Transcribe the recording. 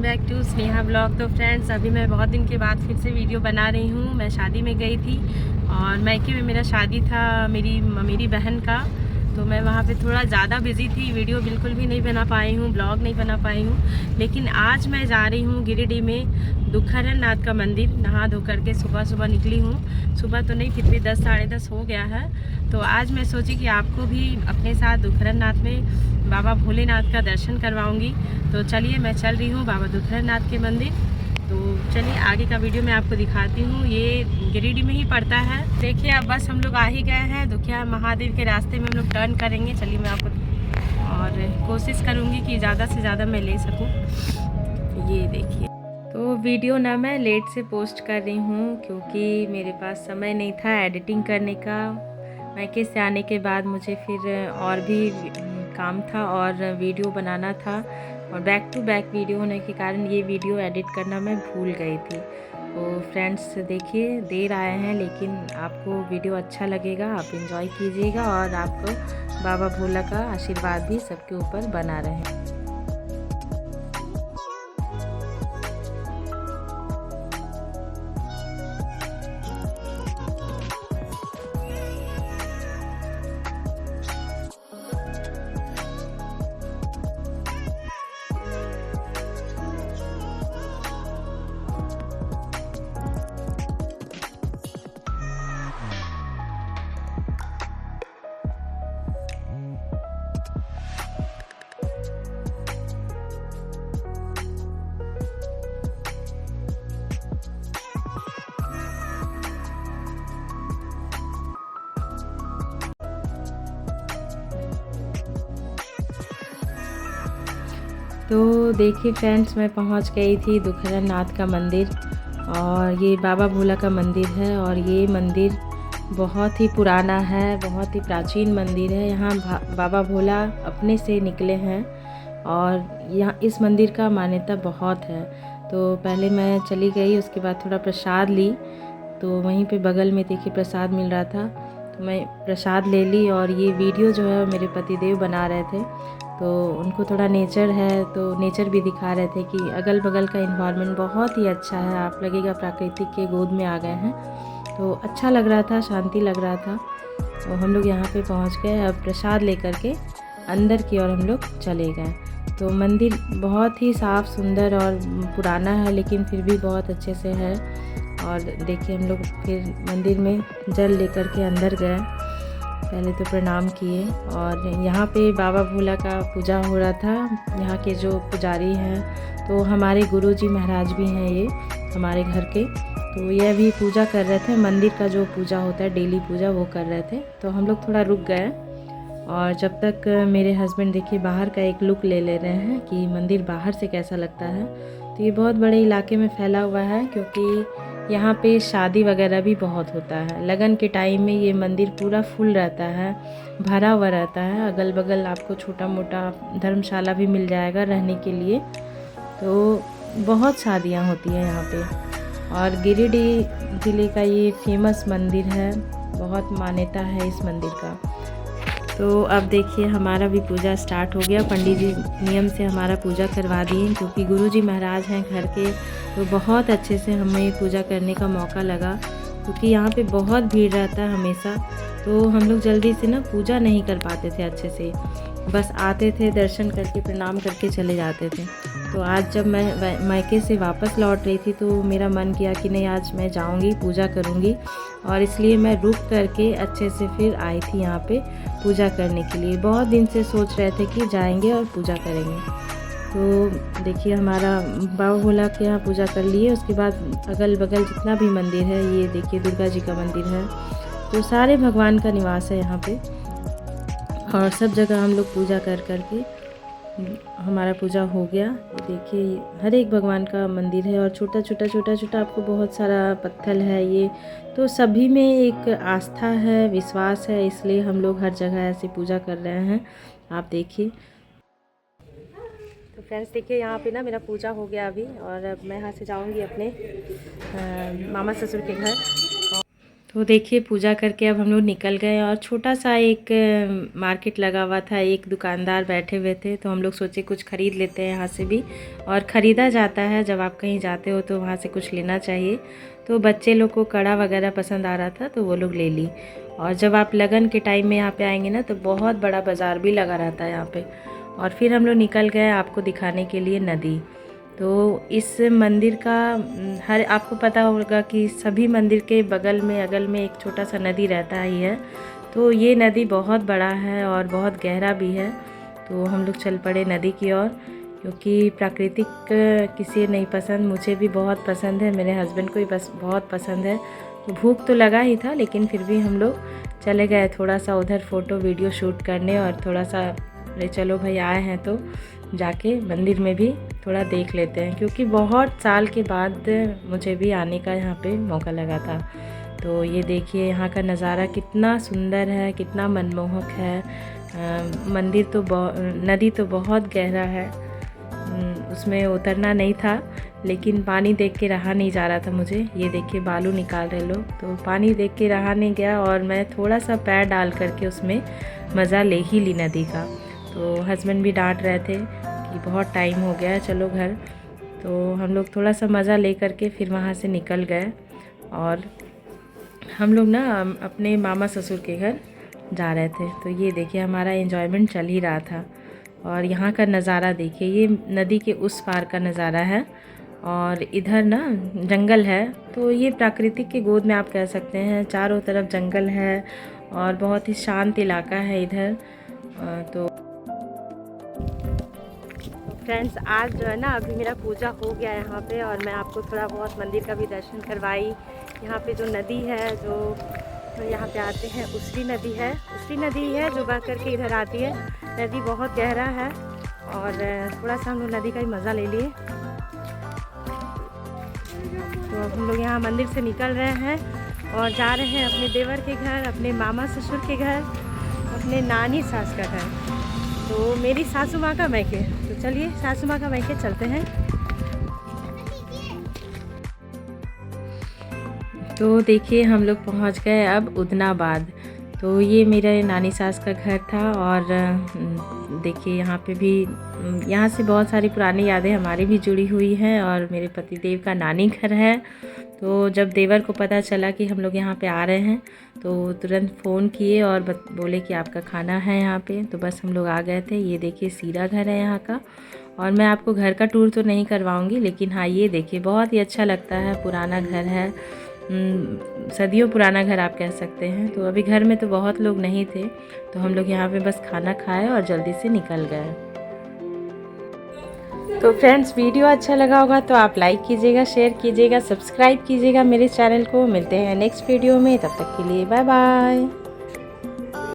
Back to Sneha blog. तो friends, अभी मैं बहुत दिन के बाद फिर से वीडियो बना रही हूँ। मैं शादी में गई थी और मायके में मेरा शादी था मेरी बहन का। तो मैं वहाँ पे थोड़ा ज़्यादा बिजी थी, वीडियो बिल्कुल भी नहीं बना पाई हूँ, ब्लॉग नहीं बना पाई हूँ। लेकिन आज मैं जा रही हूँ गिरिडीह में दुखहरण नाथ का मंदिर। नहा धो करके सुबह निकली हूँ। सुबह तो नहीं, फिर भी 10 साढ़े 10 हो गया है। तो आज मैं सोची कि आपको भी अपने साथ दुखहरण नाथ में बाबा भोलेनाथ का दर्शन करवाऊँगी। तो चलिए, मैं चल रही हूँ बाबा दुखहरण नाथ के मंदिर। तो चलिए आगे का वीडियो मैं आपको दिखाती हूँ। ये गिरिडीह में ही पड़ता है। देखिए, अब बस हम लोग आ ही गए हैं। दुखिया महादेव के रास्ते में हम लोग टर्न करेंगे। चलिए मैं आपको और कोशिश करूँगी कि ज़्यादा से ज़्यादा मैं ले सकूँ। ये देखिए, तो वीडियो ना मैं लेट से पोस्ट कर रही हूँ क्योंकि मेरे पास समय नहीं था एडिटिंग करने का। मायके से आने के बाद मुझे फिर और भी काम था और वीडियो बनाना था, और बैक टू बैक वीडियो होने के कारण ये वीडियो एडिट करना मैं भूल गई थी। तो फ्रेंड्स देखिए, देर आए हैं लेकिन आपको वीडियो अच्छा लगेगा, आप एंजॉय कीजिएगा और आपको बाबा भोला का आशीर्वाद भी सबके ऊपर बना रहे। तो देखिए फ्रेंड्स, मैं पहुंच गई थी दुखहरण नाथ का मंदिर, और ये बाबा भोला का मंदिर है। और ये मंदिर बहुत ही पुराना है, बहुत ही प्राचीन मंदिर है। यहाँ बाबा भोला अपने से निकले हैं और यहाँ इस मंदिर का मान्यता बहुत है। तो पहले मैं चली गई, उसके बाद थोड़ा प्रसाद ली। तो वहीं पे बगल में देखिए प्रसाद मिल रहा था, तो मैं प्रसाद ले ली। और ये वीडियो जो है मेरे पतिदेव बना रहे थे, तो उनको थोड़ा नेचर है तो नेचर भी दिखा रहे थे कि अगल बगल का इन्वायरमेंट बहुत ही अच्छा है, आप लगेगा प्राकृतिक के गोद में आ गए हैं। तो अच्छा लग रहा था, शांति लग रहा था। तो हम लोग यहाँ पे पहुँच गए। अब प्रसाद लेकर के अंदर की ओर हम लोग चले गए। तो मंदिर बहुत ही साफ़ सुंदर और पुराना है, लेकिन फिर भी बहुत अच्छे से है। और देखिए, हम लोग फिर मंदिर में जल लेकर के अंदर गए। पहले तो प्रणाम किए, और यहाँ पे बाबा भोला का पूजा हो रहा था। यहाँ के जो पुजारी हैं, तो हमारे गुरुजी महाराज भी हैं ये हमारे घर के, तो ये भी पूजा कर रहे थे। मंदिर का जो पूजा होता है डेली पूजा, वो कर रहे थे। तो हम लोग थोड़ा रुक गए, और जब तक मेरे हस्बैंड देखिए बाहर का एक लुक ले रहे हैं कि मंदिर बाहर से कैसा लगता है। तो ये बहुत बड़े इलाके में फैला हुआ है, क्योंकि यहाँ पे शादी वगैरह भी बहुत होता है। लगन के टाइम में ये मंदिर पूरा फुल रहता है, भरा हुआ रहता है। अगल बगल आपको छोटा मोटा धर्मशाला भी मिल जाएगा रहने के लिए। तो बहुत शादियाँ होती हैं यहाँ पे, और गिरिडीह ज़िले का ये फेमस मंदिर है, बहुत मान्यता है इस मंदिर का। तो अब देखिए, हमारा भी पूजा स्टार्ट हो गया। पंडित जी नियम से हमारा पूजा करवा दिए, क्योंकि गुरुजी महाराज हैं घर के। तो बहुत अच्छे से हमें पूजा करने का मौका लगा, क्योंकि यहाँ पे बहुत भीड़ रहता है हमेशा। तो हम लोग जल्दी से ना पूजा नहीं कर पाते थे अच्छे से, बस आते थे, दर्शन करके प्रणाम करके चले जाते थे। तो आज जब मैं मायके से वापस लौट रही थी, तो मेरा मन किया कि नहीं, आज मैं जाऊंगी, पूजा करूंगी। और इसलिए मैं रुक करके अच्छे से फिर आई थी यहाँ पे पूजा करने के लिए। बहुत दिन से सोच रहे थे कि जाएंगे और पूजा करेंगे। तो देखिए, हमारा बाबा भोला के यहाँ पूजा कर लिए। उसके बाद अगल बगल जितना भी मंदिर है, ये देखिए दुर्गा जी का मंदिर है। तो सारे भगवान का निवास है यहाँ पे, और सब जगह हम लोग पूजा कर करके हमारा पूजा हो गया। देखिए, हर एक भगवान का मंदिर है, और छोटा छोटा आपको बहुत सारा पत्थर है ये। तो सभी में एक आस्था है, विश्वास है, इसलिए हम लोग हर जगह ऐसे पूजा कर रहे हैं। आप देखिए। तो फ्रेंड्स देखिए, यहाँ पे ना मेरा पूजा हो गया अभी, और अब मैं यहाँ से जाऊँगी अपने मामा ससुर के घर। तो देखिए पूजा करके अब हम लोग निकल गए और छोटा सा एक मार्केट लगा हुआ था, एक दुकानदार बैठे हुए थे, तो हम लोग सोचे कुछ ख़रीद लेते हैं यहाँ से भी। और ख़रीदा जाता है, जब आप कहीं जाते हो तो वहाँ से कुछ लेना चाहिए। तो बच्चे लोग को कड़ा वगैरह पसंद आ रहा था तो वो लोग ले ली। और जब आप लगन के टाइम में यहाँ पे आएंगे ना तो बहुत बड़ा बाज़ार भी लगा रहता है यहाँ पे। और फिर हम लोग निकल गए आपको दिखाने के लिए नदी। तो इस मंदिर का हर आपको पता होगा कि सभी मंदिर के बगल में अगल में एक छोटा सा नदी रहता ही है। तो ये नदी बहुत बड़ा है और बहुत गहरा भी है। तो हम लोग चल पड़े नदी की ओर, क्योंकि प्राकृतिक किसी नहीं पसंद, मुझे भी बहुत पसंद है, मेरे हस्बैंड को भी बस बहुत पसंद है। तो भूख तो लगा ही था, लेकिन फिर भी हम लोग चले गए थोड़ा सा उधर फ़ोटो वीडियो शूट करने, और थोड़ा सा अरे चलो भाई आए हैं तो जाके मंदिर में भी थोड़ा देख लेते हैं, क्योंकि बहुत साल के बाद मुझे भी आने का यहाँ पे मौका लगा था। तो ये देखिए यहाँ का नज़ारा कितना सुंदर है, कितना मनमोहक है। मंदिर तो नदी तो बहुत गहरा है, उसमें उतरना नहीं था, लेकिन पानी देख के रहा नहीं जा रहा था मुझे। ये देखिए बालू निकाल रहे लोग, तो पानी देख के रहा नहीं गया और मैं थोड़ा सा पैर डाल करके उसमें मज़ा ले ही ली नदी का। तो हस्बैंड भी डांट रहे थे कि बहुत टाइम हो गया है, चलो घर। तो हम लोग थोड़ा सा मज़ा ले करके फिर वहाँ से निकल गए, और हम लोग ना अपने मामा ससुर के घर जा रहे थे। तो ये देखिए हमारा एंजॉयमेंट चल ही रहा था। और यहाँ का नज़ारा देखिए, ये नदी के उस पार का नज़ारा है, और इधर ना जंगल है। तो ये प्राकृतिक के गोद में आप कह सकते हैं, चारों तरफ जंगल है और बहुत ही शांत इलाका है इधर। तो फ्रेंड्स आज जो है ना अभी मेरा पूजा हो गया यहाँ पे, और मैं आपको थोड़ा बहुत मंदिर का भी दर्शन करवाई। यहाँ पे जो नदी है, जो यहाँ पे आते हैं, उसरी नदी है, उसरी नदी है जो बह करके इधर आती है। नदी बहुत गहरा है, और थोड़ा सा हम लोग नदी का ही मज़ा ले लिए। तो अब हम लोग यहाँ मंदिर से निकल रहे हैं और जा रहे हैं अपने देवर के घर, अपने मामा ससुर के घर, अपने नानी सास का घर, तो मेरी सासू माँ का मैके। तो चलिए सासू माँ का मैके चलते हैं। तो देखिए हम लोग पहुँच गए अब उदनाबाद। तो ये मेरे नानी सास का घर था, और देखिए यहाँ पे भी, यहाँ से बहुत सारी पुरानी यादें हमारी भी जुड़ी हुई हैं, और मेरे पतिदेव का नानी घर है। तो जब देवर को पता चला कि हम लोग यहाँ पे आ रहे हैं, तो तुरंत फ़ोन किए और बोले कि आपका खाना है यहाँ पे। तो बस हम लोग आ गए थे। ये देखिए सीरा घर है यहाँ का, और मैं आपको घर का टूर तो नहीं करवाऊँगी, लेकिन हाँ ये देखिए बहुत ही अच्छा लगता है, पुराना घर है, सदियों पुराना घर आप कह सकते हैं। तो अभी घर में तो बहुत लोग नहीं थे, तो हम लोग यहाँ पे बस खाना खाए और जल्दी से निकल गए। तो फ्रेंड्स वीडियो अच्छा लगा होगा तो आप लाइक कीजिएगा, शेयर कीजिएगा, सब्सक्राइब कीजिएगा मेरे चैनल को। मिलते हैं नेक्स्ट वीडियो में, तब तक के लिए बाय बाय।